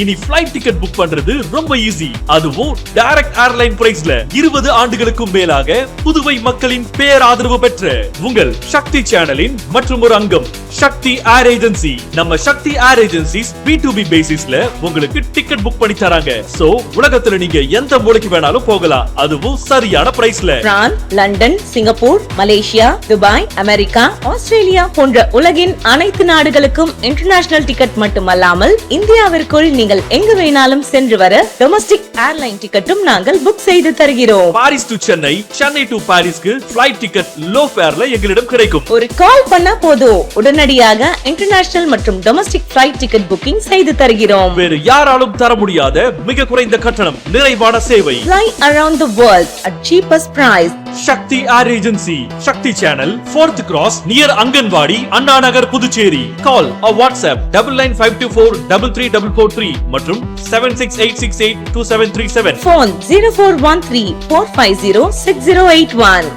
இனி flight ticket book பண்றது ரொம்ப ஈஸி. அதுவும் டைரக்ட் ஏர்லைன் பிரைஸ்ல 20 ஆண்டுகளுக்கும் மேலாக புதுவை மக்களின் பேராதரவு பெற்ற உங்கள் சக்தி சேனலின் மற்றும் ஒரு அங்கம் சக்தி ஏர் ஏஜென்சி. நம்ம சக்தி ஏர் ஏஜென்சிஸ் B2B பேசிஸ்ல உங்களுக்கு டிக்கெட் புக் பண்ணி தராங்க. சோ உலகத்துல நீங்க எந்த மூலைக்கு வேணாலும் போகலாம், அதுவும் சரியான பிரைஸ்ல. France, London, Singapore, Malaysia, Dubai, America, Australia போன்ற உலகின் அனைத்து நாடுகளுக்கும் இன்டர்நேஷனல் டிக்கெட் மட்டுமல்லாமல் இந்தியாவிற்குள் நீங்கள் எங்கு வேணாலும் சென்று வர டொமஸ்டிக் ஏர்லைன் டிக்கெட்டும் நாங்கள் புக் செய்து தருகிறோம். Paris to Chennai, Chennai to பாரிஸ்க்கு ஃபிளைட் டிக்கெட் லோ ஃபேர்ல எங்களிடம் கிடைக்கும். ஒரு கால் பண்ணா போதும், உடனடியாக இன்டர்நேஷனல் மற்றும் டொமஸ்டிக் ஃபிளைட் டிக்கெட் புக்கிங் செய்து தருகிறோம். வேறு யாராலும் தர முடியாத மிக குறைந்த கட்டணம், நிறைவான சேவை. Fly around the world at cheapest price. Sakthi air agency, Sakthi channel, 4th Cross, near anganwadi, Anna Nagar, Puducherry. Call or WhatsApp 9952433443 மற்றும் 7686827737. Phone 0413-450-6081.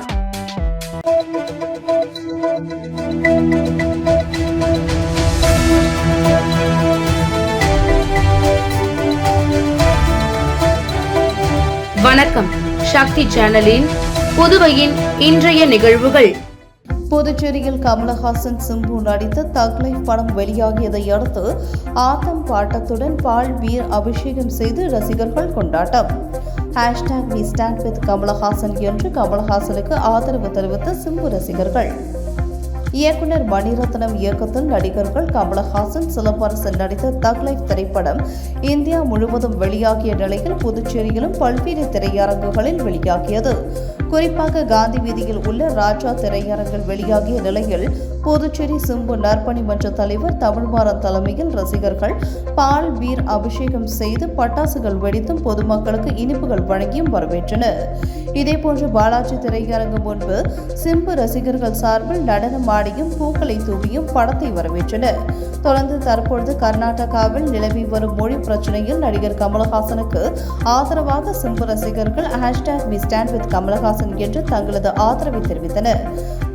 வணக்கம். சக்தி சேனலின் புதுவையின் இன்றைய நிகழ்வுகள். புதுச்சேரியில் கமலஹாசன் சிம்பு நடித்த தக் லைஃப் படம் வெளியாகியதை அடுத்து ஆட்டம் பாட்டத்துடன் பால் பீர் அபிஷேகம் செய்து ரசிகர்கள் கொண்டாட்டம். #We stand with கமலஹாசன் என்று கமலஹாசனுக்கு ஆதரவு தெரிவித்த சிம்பு ரசிகர்கள். இயக்குனர் மணிரத்னம் இயக்கத்தில் நடிகர்கள் கமலஹாசன், சிலம்பரசன் நடித்த தக் லைஃப் திரைப்படம் இந்தியா முழுவதும் வெளியாகிய நிலையில் புதுச்சேரியிலும் பல்வேறு திரையரங்குகளில் வெளியாகியது. குறிப்பாக காந்தி வீதியில் உள்ள ராஜா திரையரங்கில் வெளியாகிய நிலையில் புதுச்சேரி சிம்பு நற்பணி மன்ற தலைவர் தமிழ்மாறன் தலைமையில் ரசிகர்கள் பால் பீர் அபிஷேகம் செய்து பட்டாசுகள் வெடித்தும் பொதுமக்களுக்கு இனிப்புகள் வழங்கியும் வரவேற்றனர். இதேபோன்று பாலாஜி திரையரங்கு முன்பு சிம்பு ரசிகர்கள் சார்பில் நடனம் ஆடியும் பூக்களை தூவியும் படத்தை வரவேற்றனர். தொடர்ந்து தற்பொழுது கர்நாடகாவில் நிலவி வரும் மொழி பிரச்சனையில் நடிகர் கமலஹாசனுக்கு ஆதரவாக சிம்பு ரசிகர்கள் #We stand with கமலஹாசன் என்று தங்களது ஆதரவை தெரிவித்தனர்.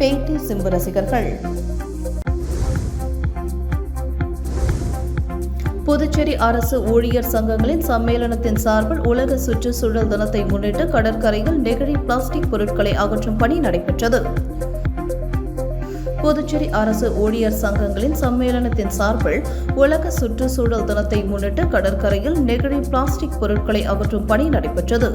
பேட்டி சிம்பு ரசிகர்கள். புதுச்சேரி அரசு ஊழியர் சங்கங்களின் சம்மேளனத்தின் சார்பில் உலக சுற்றுச்சூழல் தினத்தை முன்னிட்டு கடற்கரையில் நெகிழி பிளாஸ்டிக் பொருட்களை அகற்றும் பணி நடைபெற்றது. புதுச்சேரி அரசு ஊழியர் சங்கங்களின் சம்மேளனத்தின் சார்பில் உலக சுற்றுச்சூழல் தினத்தை முன்னிட்டு கடற்கரையில் நெகிழி பிளாஸ்டிக் பொருட்களை அகற்றும் பணி நடைபெற்றது.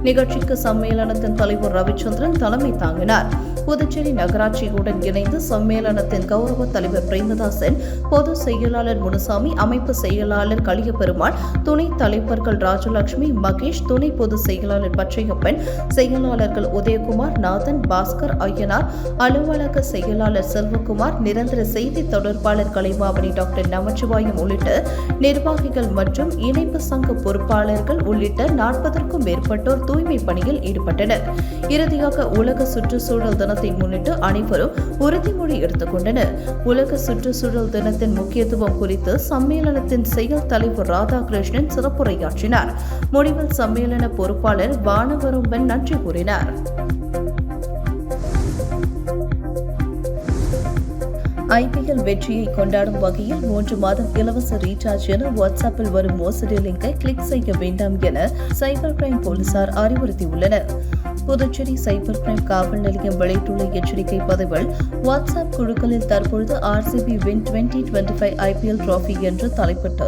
நிகழ்ச்சிக்கு சம்மேளனத்தின் தலைவர் ரவிச்சந்திரன் தலைமை தாங்கினார். புதுச்சேரி நகராட்சியுடன் இணைந்து சம்மேளனத்தின் கௌரவ தலைவர் பிரேமதாசன், பொது செயலாளர் முனுசாமி, அமைப்பு செயலாளர் கலியபெருமாள், துணை தலைவர்கள் ராஜலட்சுமி, மகேஷ், துணை பொது செயலாளர் பச்சையப்பன், செயலாளர்கள் உதயகுமார், நாதன், பாஸ்கர், ஐயனார், அலுவலக செயலாளர் செல்வகுமார், நிரந்தர செய்தி தொடர்பாளர் கலைமாமணி டாக்டர் நமச்சிவாயம் உள்ளிட்ட நிர்வாகிகள் மற்றும் இணைப்பு சங்க பொறுப்பாளர்கள் உள்ளிட்ட 40க்கும் மேற்பட்டோர் தூய்மை பணியில் ஈடுபட்டனர். இறுதியாக உலக சுற்றுச்சூழல் தினத்தை முன்னிட்டு அனைவரும் உறுதிமொழி எடுத்துக் கொண்டனர். உலக சுற்றுச்சூழல் தினத்தின் முக்கியத்துவம் குறித்து சம்மேளனத்தின் செயல் தலைவர் ராதாகிருஷ்ணன் சிறப்புரையாற்றினார். முடிவில் சம்மேளன பொறுப்பாளர் வானவரம்பன் நன்றி கூறினார். IPL வெற்றியை கொண்டாடும் வகையில் 3 மாதம் இலவச ரீசார்ஜ் என வாட்ஸ்அப்பில் வரும் மோசடி லிங்கை கிளிக் செய்ய வேண்டாம் என சைபர் கிரைம் போலீசார் அறிவுறுத்தியுள்ளனர். புதுச்சேரி சைபர் கிரைம் காவல் நிலையம் வெளியிட்டுள்ள எச்சரிக்கை பதிவில் வாட்ஸ்அப் குழுக்களில் தற்பொழுது RCB வின் 2025 IPL டிராபி என்று தலைப்பிட்டு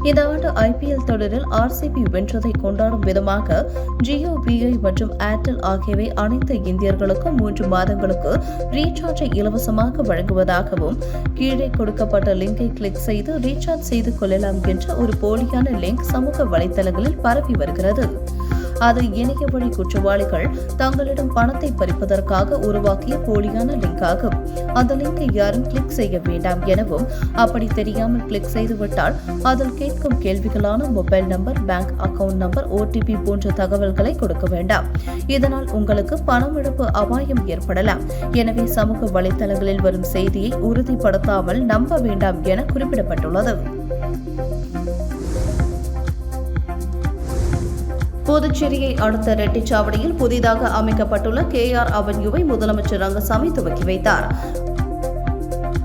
இந்த ஆண்டு IPL தொடரில் RCB வென்றதை கொண்டாடும் விதமாக ஜியோ, VI மற்றும் ஏர்டெல் ஆகியவை அனைத்து இந்தியர்களுக்கும் 3 மாதங்களுக்கு ரீசார்ஜை இலவசமாக வழங்குவதாகவும் கீழே கொடுக்கப்பட்ட லிங்கை கிளிக் செய்து ரீசார்ஜ் செய்து கொள்ளலாம் என்ற ஒரு போலியான லிங்க் சமூக வலைதளங்களில் பரவி வருகிறது. அது இணைய வழி குற்றவாளிகள் தங்களிடம் பணத்தை பறிப்பதற்காக உருவாக்கிய போலியான லிங்க் ஆகும். அந்த லிங்கை யாரும் கிளிக் செய்ய வேண்டாம் எனவும், அப்படி தெரியாமல் கிளிக் செய்துவிட்டால் அதில் கேட்கும் கேள்விகளான mobile number, bank account number, OTP போன்ற தகவல்களை கொடுக்க வேண்டாம். இதனால் உங்களுக்கு பணமிழப்பு அபாயம் ஏற்படலாம். எனவே சமூக வலைதளங்களில் வரும் செய்தியை உறுதிப்படுத்தாமல் நம்ப வேண்டாம் என குறிப்பிடப்பட்டுள்ளது. புதுச்சேரியை அடுத்த ரெட்டிச்சாவடியில் புதிதாக அமைக்கப்பட்டுள்ள KR அவென்யூவை முதலமைச்சர் ரங்கசாமி துவக்கி வைத்தார்.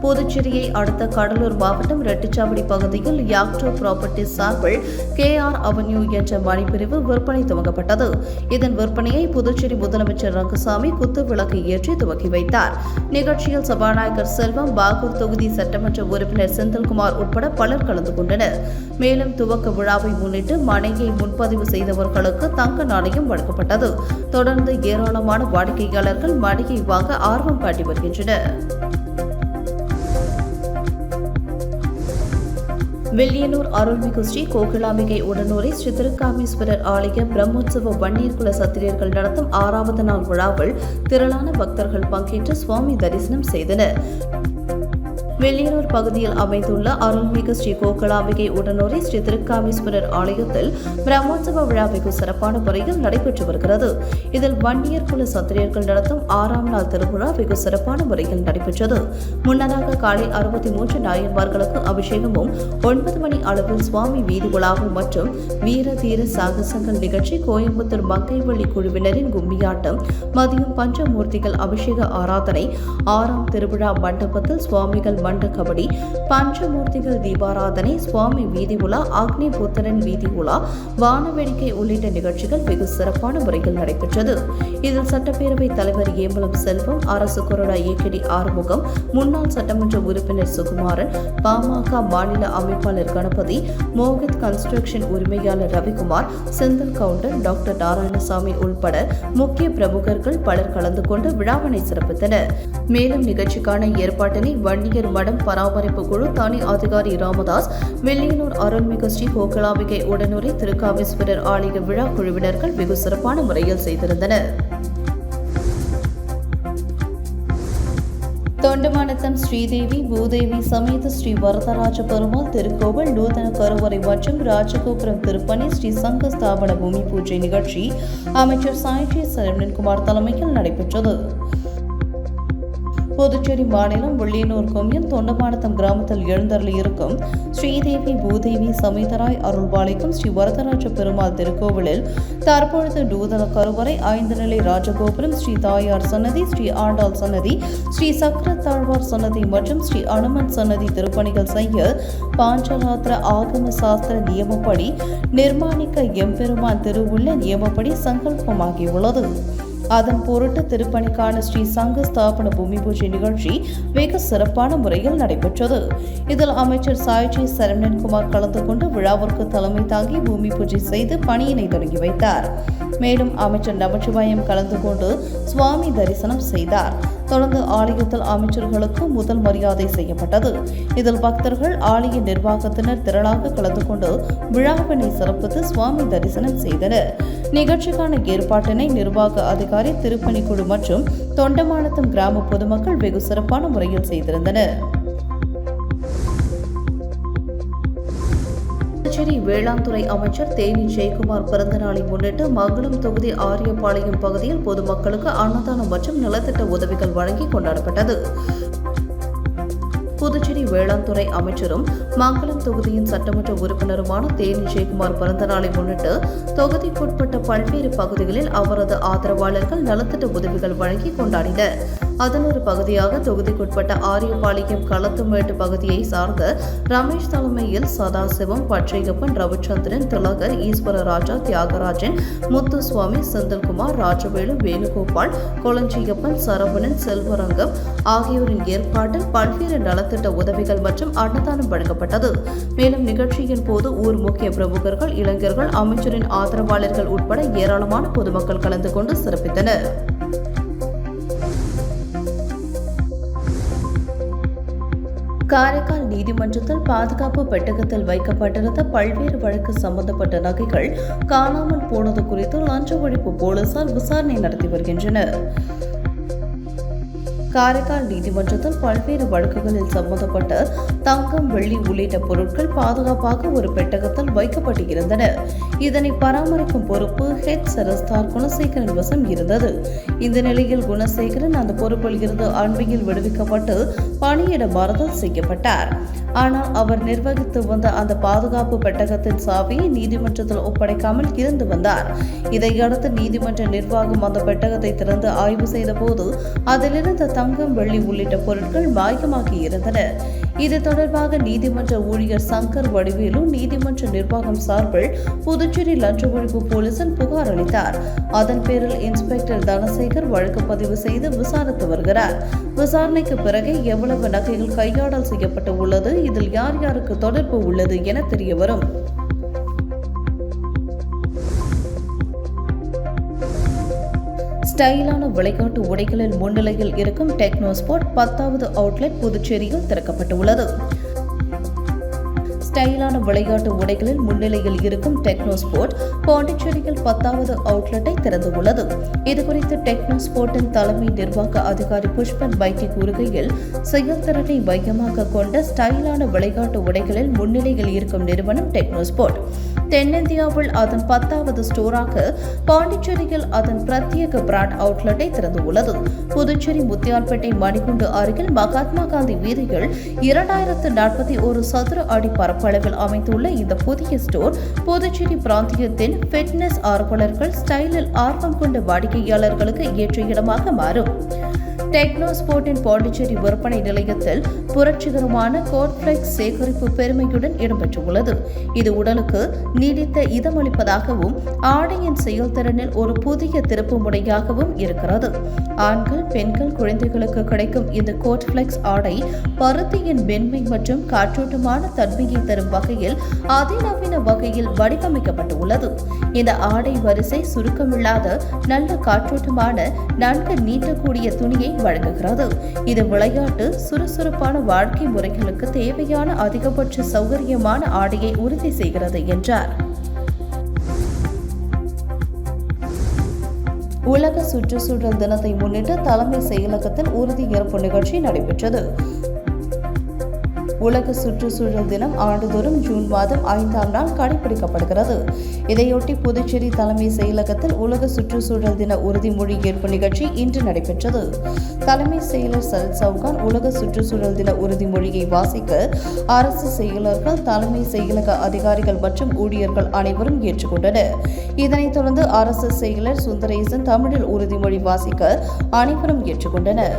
புதுச்சேரியை அடுத்த கடலூர் மாவட்டம் ரெட்டிச்சாவடி பகுதியில் யாக்டோ ப்ராப்பர்ட்டிஸ் சார்பில் KR அவென்யூ என்ற மனைப்பிரிவு விற்பனை துவங்கப்பட்டது. இதன் விற்பனையை புதுச்சேரி முதலமைச்சர் ரங்கசாமி குத்து விளக்கு ஏற்றி துவக்கி வைத்தார். நிகழ்ச்சியில் சபாநாயகர் செல்வம், பாகூர் தொகுதி சட்டமன்ற உறுப்பினர் செந்தில்குமார் உட்பட பலர் கலந்து கொண்டனர். மேலும் துவக்க விழாவை முன்னிட்டு மனையை முன்பதிவு செய்தவர்களுக்கு தங்க நாணயம் வழங்கப்பட்டது. தொடர்ந்து ஏராளமான வாடிக்கையாளர்கள் மனையை வாங்க ஆர்வம் காட்டி வருகின்றனர். வில்லியனூர் அருள்மிகு ஸ்ரீ கோகிலாம்பிகை உடனூரை ஸ்ரீ திருக்காமீஸ்வரர் ஆலய பிரம்மோற்சவ வன்னியர் குல சத்திரியர்கள் நடத்தும் 6வது நாள் விழாவில் திரளான பக்தர்கள் பங்கேற்று சுவாமி தரிசனம் செய்தனர். வில்லியனூர் பகுதியில் அமைந்துள்ள அருள்மிகு ஸ்ரீ கோகிலாம்பிகை உடனூரை ஸ்ரீ திருக்காமீஸ்வரர் ஆலயத்தில் பிரம்மோற்சவ விழா வெகு சிறப்பான முறையில் நடைபெற்று வருகிறது. இதில் வன்னியர் குல சத்திரியர்கள் நடத்தும் 6ஆம் நாள் திருவிழா வெகு சிறப்பான முறையில் நடைபெற்றது. முன்னதாக காலை 63 நாயன்மார்களுக்கு அபிஷேகமும் 9 மணி அளவில் சுவாமி வீதி உலாவும் மற்றும் வீர தீர சாகசங்கள் நிகழ்ச்சி, கோயம்புத்தூர் மங்கைவள்ளி குழுவினரின் கும்மியாட்டம், மதியம் பஞ்சமூர்த்திகள் அபிஷேக ஆராதனை, 6ஆம் திருவிழா மண்டபத்தில் சுவாமிகள் மண்ட கபடி, பஞ்சமூர்த்திகள் தீபாராதனை, சுவாமி வீதி உலா, அக்னி புத்திரன் வீதி உலா, வானவேடிக்கை உள்ளிட்ட நிகழ்ச்சிகள் வெகு சிறப்பான முறையில் நடைபெற்றது. இதில் சட்டப்பேரவை தலைவர் ஏம்பலம் செல்வம், அரசு கொறடா ஏகடி ஆறுமுகம், முன்னாள் சட்டமன்ற உறுப்பினர் சுகுமாரன், பாமக மாநில அமைப்பாளர் கணபதி, மோகித் கன்ஸ்ட்ரக்ஷன் உரிமையாளர் ரவிக்குமார், செந்தில் கவுண்டர், டாக்டர் நாராயணசாமி உள்பட முக்கிய பிரமுகர்கள் பலர் கலந்து கொண்டு விழாவினை சிறப்பித்தனர். மேலும் நிகழ்ச்சிக்கான ஏற்பாட்டினை வன்னியர் மடம் பராமரிப்பு குழு தனி அதிகாரி ராமதாஸ், வில்லியனூர் அருள்மிகு ஸ்ரீ கோகிலாம்பிகை உடனூரை திருக்காமீஸ்வரர் ஆலய விழா குழுவினர்கள் வெகு சிறப்பான முறையில் செய்திருந்தனர். தொண்டமானத்தம் ஸ்ரீதேவி பூதேவி சமேத ஸ்ரீ வரதராஜ பெருமாள் திருக்கோவில் நூதன கருவறை மற்றும் ராஜகோபுரம் திருப்பணி ஸ்ரீ சங்க ஸ்தாபன பூமி பூஜை நிகழ்ச்சி அமைச்சர் சாய்ஜி சரவணன்குமார் தலைமையில் நடைபெற்றது. புதுச்சேரி மாநிலம் வில்லியனூர் கொம்யூன் தொண்டமானத்தம் கிராமத்தில் எழுந்தருளி இருக்கும் ஸ்ரீதேவி பூதேவி சமேதராய் அருள்பாலிக்கும் ஸ்ரீ வரதராஜ பெருமாள் திருக்கோவிலில் தற்பொழுது நூதன கருவறை, 5 நிலை ராஜகோபுரம், ஸ்ரீ தாயார் சன்னதி, ஸ்ரீ ஆண்டாள் சன்னதி, ஸ்ரீ சக்கரத்தாழ்வார் சன்னதி மற்றும் ஸ்ரீ அனுமன் சன்னதி திருப்பணிகள் செய்ய பாஞ்சராத்திர ஆகம சாஸ்திர நியமப்படி நிர்மாணிக்க எம்பெருமான் திருவுள்ள நியமப்படி சங்கல்பமாகியுள்ளது. அதன் பொருட்டு திருப்பணிக்கான ஸ்ரீ சங்க ஸ்தாபன பூமி பூஜை நிகழ்ச்சி வெகு சிறப்பான முறையில் நடைபெற்றது. இதில் அமைச்சர் சாய்ஜி சரவணன்குமார் கலந்து கொண்டு விழாவிற்கு தலைமை தாங்கி பூமி பூஜை செய்து பணியினை தொடங்கி வைத்தார். மேலும் அமைச்சர் நமச்சிவாயம் கலந்து கொண்டு சுவாமி தரிசனம் செய்தார். தொடர்ந்து ஆலயத்தில் அமைச்சர்களுக்கு முதல் மரியாதை செய்யப்பட்டது. இதில் பக்தர்கள், ஆலய நிர்வாகத்தினர் திரளாக கலந்து கொண்டு விழாவினை சிறப்பித்து சுவாமி தரிசனம் செய்தனர். நிகழ்ச்சிக்கான ஏற்பாட்டினை நிர்வாக அதிகாரி, திருப்பணிக்குழு மற்றும் தொண்டமானத்தம் கிராம பொதுமக்கள் வெகு சிறப்பான முறையில் செய்திருந்தனர். புதுச்சேரி வேளாண் துறை அமைச்சர் தேனி ஜெயக்குமார் பிறந்த நாளை முன்னிட்டு மங்களம் தொகுதி ஆரியபாளையம் பகுதியில் பொதுமக்களுக்கு அன்னதானம் மற்றும் நலத்திட்ட உதவிகள் வழங்கி கொண்டாடப்பட்டது. புதுச்சேரி வேளாண் துறை அமைச்சரும் மங்களம் தொகுதியின் சட்டமன்ற உறுப்பினருமான தேனி ஜெயக்குமார் பிறந்த நாளை முன்னிட்டு தொகுதிக்குட்பட்ட பல்வேறு பகுதிகளில் அவரது ஆதரவாளர்கள் நலத்திட்ட உதவிகள் வழங்கி கொண்டாடினர். அதன் ஒரு பகுதியாக தொகுதிக்குட்பட்ட ஆரியபாளையம் களத்துமேட்டு பகுதியை சார்ந்த ரமேஷ் தலைமையில் சதாசிவம், பச்சையப்பன், ரவிச்சந்திரன், திலகர், ஈஸ்வரராஜா, தியாகராஜன், முத்துசுவாமி, செந்தில்குமார், ராஜவேலு, வேணுகோபால், கொளஞ்சியப்பன், சரவணன், செல்வரங்கம் ஆகியோரின் ஏற்பாட்டில் பல்வேறு நலத்திட்ட உதவிகள் மற்றும் அன்னதானம் வழங்கப்பட்டது. மேலும் நிகழ்ச்சியின் போது ஊர் முக்கிய பிரமுகர்கள், இளைஞர்கள், அமைச்சரின் ஆதரவாளர்கள் உட்பட ஏராளமான பொதுமக்கள் கலந்து கொண்டு சிறப்பித்தனர். காரைக்கால் நீதிமன்றத்தில் பாதுகாப்பு பெட்டகத்தில் வைக்கப்பட்டிருந்த பல்வேறு வழக்கு சம்பந்தப்பட்ட நகைகள் காணாமல் போனது குறித்து லஞ்ச ஒழிப்பு போலீசார் விசாரணை நடத்தி வருகின்றனர். காரைக்கால் நீதிமன்றத்தில் பல்வேறு வழக்குகளில் சம்பந்தப்பட்ட தங்கம், வெள்ளி உள்ளிட்ட பொருட்கள் பாதுகாப்பாக ஒரு பெட்டகத்தில் வைக்கப்பட்டு இருந்தன. இதனை பராமரிக்கும் பொறுப்பு ஹெட் சரஸ்தார் குணசேகரன் வசம் இருந்தது. இந்த நிலையில் குணசேகரன் அந்த பொறுப்பில் இருந்து அண்மையில் விடுவிக்கப்பட்டு பணியிட மாறுதல் செய்யப்பட்டார். ஆனால் அவர் நிர்வகித்து வந்த அந்த பாதுகாப்பு பெட்டகத்தின் சாவியை நீதிமன்றத்தில் ஒப்படைக்காமல் இருந்து வந்தார். இதையடுத்து நீதிமன்ற நிர்வாகம் அந்த பெட்டகத்தை திறந்து ஆய்வு செய்த போது அதிலிருந்த தங்கம், வெள்ளி உள்ளிட்ட பொருட்கள் மாயமாகி இருந்தன. இது தொடர்பாக நீதிமன்ற ஊழியர் சங்கர் வடிவேலு நீதிமன்ற நிர்வாகம் சார்பில் புதுச்சேரி லஞ்ச ஒழிப்பு போலீசில் புகார் அளித்தார். அதன் பேரில் இன்ஸ்பெக்டர் தனசேகர் வழக்கு பதிவு செய்து விசாரித்து வருகிறார். விசாரணைக்கு பிறகு எவ்வளவு நகைகள் கையாடல் செய்யப்பட்டு உள்ளது, இதில் யார் யாருக்கு தொடர்பு உள்ளது என தெரியவரும். ஸ்டைலான விளையாட்டு உடைகளில் முன்னிலையில் இருக்கும் டெக்னோஸ்போர்ட் 10வது அவுட்லெட் புதுச்சேரியில் திறக்கப்பட்டுள்ளது. ஸ்டைலான விளையாட்டு உடைகளில் முன்னிலையில் இருக்கும் டெக்னோஸ்போர்ட் பாண்டிச்சேரியில் 10வது அவுட்லெட்டை திறந்துள்ளது. இதுகுறித்து டெக்னோஸ்போர்ட்டின் தலைமை நிர்வாக அதிகாரி புஷ்பன் பைட்டி கூறுகையில், செயல்திறனை மையமாக கொண்ட ஸ்டைலான விளையாட்டு உடைகளில் முன்னிலையில் இருக்கும் நிறுவனம் டெக்னோஸ்போர்ட். தென்னிந்தியாவில் அதன் 10வது ஸ்டோராக பாண்டிச்சேரியில் அதன் பிரத்யேக பிராண்ட் அவுட்லெட்டை திறந்துள்ளது. புதுச்சேரி முத்தியால்பேட்டை மணிகுண்டு அருகில் மகாத்மா காந்தி வீதியில் 2041 சதுர அடி பரப்பளவில் அமைந்துள்ள இந்த புதிய ஸ்டோர் புதுச்சேரி பிராந்தியத்தின் ஃபிட்னஸ் ஆர்வலர்கள், ஸ்டைலில் ஆர்வம் கொண்ட வாடிக்கையாளர்களுக்கு ஏற்ற இடமாக மாறும். டெக்னோஸ்போர்ட்டின் பாண்டிச்சேரி விற்பனை நிலையத்தில் புரட்சிகரமான கோட்ஃபிளெக்ஸ் சேகரிப்பு பெருமையுடன் இடம்பெற்றுள்ளது. இது உடலுக்கு நீடித்த இதமளிப்பதாகவும் ஆடையின் செயல்திறனில் ஒரு புதிய திருப்பு முறையாகவும் இருக்கிறது. ஆண்கள், பெண்கள், குழந்தைகளுக்கு கிடைக்கும் இந்த கோட்ஃபிளெக்ஸ் ஆடை பருத்தியின் மென்மை மற்றும் காற்றோட்டமான தன்மையை தரும் வகையில் அதிநவீன வகையில் வடிவமைக்கப்பட்டுள்ளது. இந்த ஆடை வரிசை சுருக்கமில்லாத நல்ல காற்றோட்டமான நன்கு நீட்டக்கூடிய துணியை வழங்குகிறது. இது விளையாட்டு, சுறுசுறுப்பான வாழ்க்கை முறைகளுக்கு தேவையான அதிகபட்ச சௌகரியமான ஆடையை உறுதி செய்கிறது என்றார். உலக சுற்றுச்சூழல் தினத்தை முன்னிட்டு தலைமை செயலகத்தில் உறுதியேற்பு நிகழ்ச்சி நடைபெற்றது. உலக சுற்றுச்சூழல் தினம் ஆண்டுதோறும் ஜூன் மாதம் 5ஆம் நாள் கடைபிடிக்கப்படுகிறது. இதையொட்டி புதுச்சேரி தலைமை செயலகத்தில் உலக சுற்றுச்சூழல் தின உறுதிமொழி ஏற்பு நிகழ்ச்சி இன்று நடைபெற்றது. தலைமை செயலர் சரத் சவுகான் உலக சுற்றுச்சூழல் தின உறுதிமொழியை வாசிக்க அரசு செயலர்கள், தலைமை செயலக அதிகாரிகள் மற்றும் ஊழியர்கள் அனைவரும் ஏற்றுக்கொண்டனர். இதனைத் தொடர்ந்து அரசு செயலர் சுந்தரேசன் தமிழில் உறுதிமொழி வாசிக்க அனைவரும் ஏற்றுக்கொண்டனர்.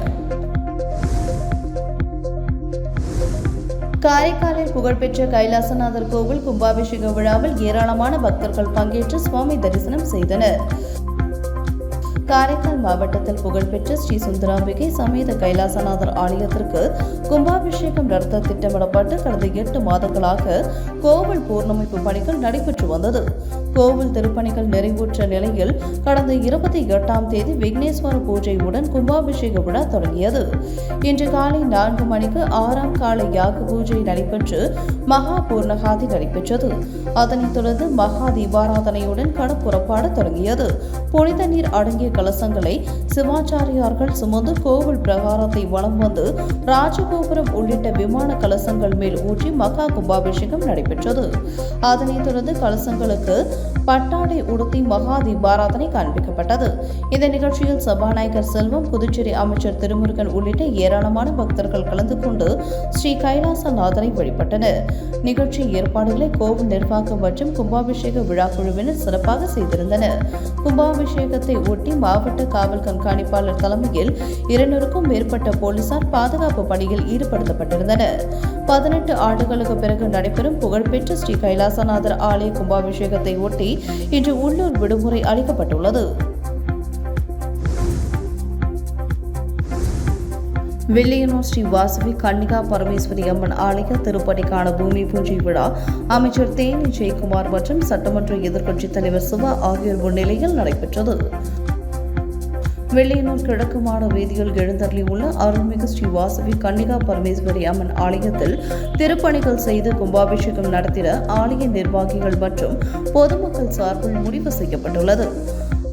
காரைக்காலில் புகழ்பெற்ற கைலாசநாதர் கோவில் கும்பாபிஷேக விழாவில் ஏராளமான பக்தர்கள் பங்கேற்று சுவாமி தரிசனம் செய்தனர். காரைக்கால் மாவட்டத்தில் புகழ்பெற்ற ஸ்ரீ சுந்தராம்பிகை சமேத கைலாசநாதர் ஆலயத்திற்கு கும்பாபிஷேகம் நடத்த திட்டமிடப்பட்டு கடந்த 8 மாதங்களாக கோவில் பூர்ணமைப்பு பணிகள் நடைபெற்று வந்தது. கோவில் திருப்பணிகள் நிறைவுற்ற நிலையில் கடந்த 28ஆம் தேதி விக்னேஸ்வர பூஜையுடன் கும்பாபிஷேக விழா தொடங்கியது. இன்று காலை 4 மணிக்கு 6ஆம் கால யாக பூஜை நடைபெற்று மகா பூர்ணகாதி நடைபெற்றது. அதனைத் தொடர்ந்து மகா தீபாராதனையுடன் கடப்புறப்பாடு தொடங்கியது. புனித நீர் அடங்கிய கலசங்களை சிவாச்சாரியார்கள் சுமந்து கோவில் பிரகாரத்தை வலம் வந்து ராஜகோபுரம் உள்ளிட்ட விமான கலசங்கள் மேல் ஊற்றி மகா கும்பாபிஷேகம் நடைபெற்றது. அதனைத் தொடர்ந்து கலசங்களுக்கு பட்டாடை உடுத்தி மகா தீபாராதனை காண்பிக்கப்பட்டது. இந்த நிகழ்ச்சியில் சபாநாயகர் செல்வம், புதுச்சேரி அமைச்சர் திருமுருகன் உள்ளிட்ட ஏராளமான பக்தர்கள் கலந்து கொண்டு ஸ்ரீ கைலாசநாதரை வழிபட்டனர். நிகழ்ச்சி ஏற்பாடுகளை கோவில் நிர்வாகம் மற்றும் கும்பாபிஷேக விழா குழுவினர் சிறப்பாக செய்திருந்தனர். கும்பாபிஷேகத்தை ஒட்டி மாவட்ட காவல் கண்காணிப்பாளர் தலைமையில் 200க்கும் மேற்பட்ட போலீசார் பாதுகாப்பு பணியில் ஈடுபடுத்தப்பட்டிருந்தனர். 18 ஆண்டுகளுக்கு பிறகு நடைபெறும் புகழ்பெற்ற ஸ்ரீ கைலாசநாதர் ஆலய கும்பாபிஷேகத்தை ஒட்டி இன்று உள்ளூர் விடுமுறை அளிக்கப்பட்டுள்ளது. வில்லியனூர் ஸ்ரீ வாசவி கன்னிகா பரமேஸ்வரி அம்மன் ஆலய திருப்பணிக்கான பூமி பூஜை விழா அமைச்சர் தேனி ஜெயக்குமார் மற்றும் சட்டமன்ற எதிர்க்கட்சித் தலைவர் சிவா ஆகியோர் முன்னிலையில் நடைபெற்றது. வில்லியனூர் கிழக்கு மாட வீதியில் எழுந்தருளியுள்ள அருள்மிகு ஸ்ரீ வாசவி கன்னிகா பரமேஸ்வரி அம்மன் ஆலயத்தில் திருப்பணிகள் செய்து கும்பாபிஷேகம் நடத்திட ஆலய நிர்வாகிகள் மற்றும் பொதுமக்கள் சார்பில் முடிவு செய்யப்பட்டுள்ளது.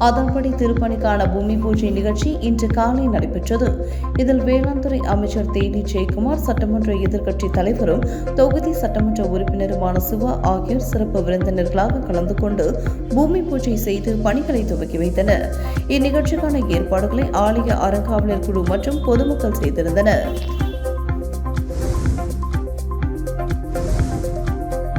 அதன்படி திருப்பணிக்கான பூமி பூஜை நிகழ்ச்சி இன்று காலை நடைபெற்றது. இதில் வேளாண் துறை அமைச்சர் தேனி ஜெயக்குமார், சட்டமன்ற எதிர்க்கட்சி தலைவரும் தொகுதி சட்டமன்ற உறுப்பினருமான சிவா ஆகியோர் சிறப்பு விருந்தினர்களாக கலந்து கொண்டு பூமி பூஜை செய்து பணிகளை துவக்கி வைத்தனர். இந்நிகழ்ச்சிக்கான ஏற்பாடுகளை ஆலய அறங்காவலர் குழு மற்றும் பொதுமக்கள் செய்திருந்தனர்.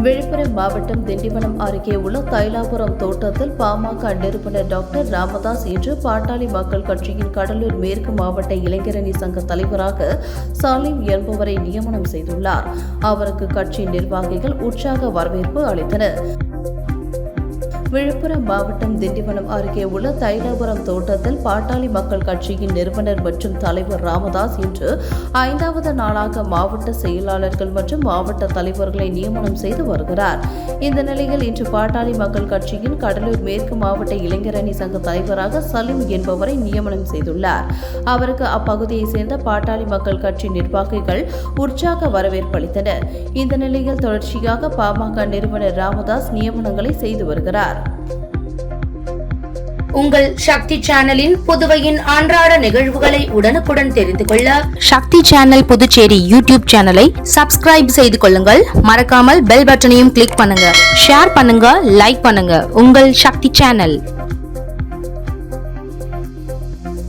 விழுப்புரம் மாவட்டம் திண்டிவனம் அருகே உள்ள தைலாபுரம் தோட்டத்தில் பாமக நிறுவனர் டாக்டர் ராமதாஸ் இன்று பாட்டாளி மக்கள் கட்சியின் கடலூர் மேற்கு மாவட்ட இளைஞரணி சங்க தலைவராக சலீம் என்பவரை நியமனம் செய்துள்ளார். அவருக்கு கட்சி நிர்வாகிகள் உற்சாக வரவேற்பு அளித்தனர். விழுப்புரம் மாவட்டம் திண்டிவனம் அருகே உள்ள தைலாபுரம் தோட்டத்தில் பாட்டாளி மக்கள் கட்சியின் நிறுவனர் மற்றும் தலைவர் ராமதாஸ் இன்று 5வது நாளாக மாவட்ட செயலாளர்கள் மற்றும் மாவட்ட தலைவர்களை நியமனம் செய்து வருகிறார். இந்த நிலையில் இன்று பாட்டாளி மக்கள் கட்சியின் கடலூர் மேற்கு மாவட்ட இளைஞரணி சங்க தலைவராக சலீம் என்பவரை நியமனம் செய்துள்ளார். அவருக்கு அப்பகுதியை சேர்ந்த பாட்டாளி மக்கள் கட்சி நிர்வாகிகள் உற்சாக வரவேற்பு அளித்தனர். இந்த நிலையில் தொடர்ச்சியாக பாமக நிறுவனர் ராமதாஸ் நியமனங்களை செய்து வருகிறார். உங்கள் சக்தி சேனலின் புதுவையின் அன்றாட நிகழ்வுகளை உடனுக்குடன் தெரிந்து கொள்ள சக்தி சேனல் புதுச்சேரி யூடியூப் சேனலை சப்ஸ்கிரைப் செய்து கொள்ளுங்கள். மறக்காமல் பெல் பட்டனையும் கிளிக் பண்ணுங்க, ஷேர் பண்ணுங்க, லைக் பண்ணுங்க. உங்கள் சக்தி சேனல்.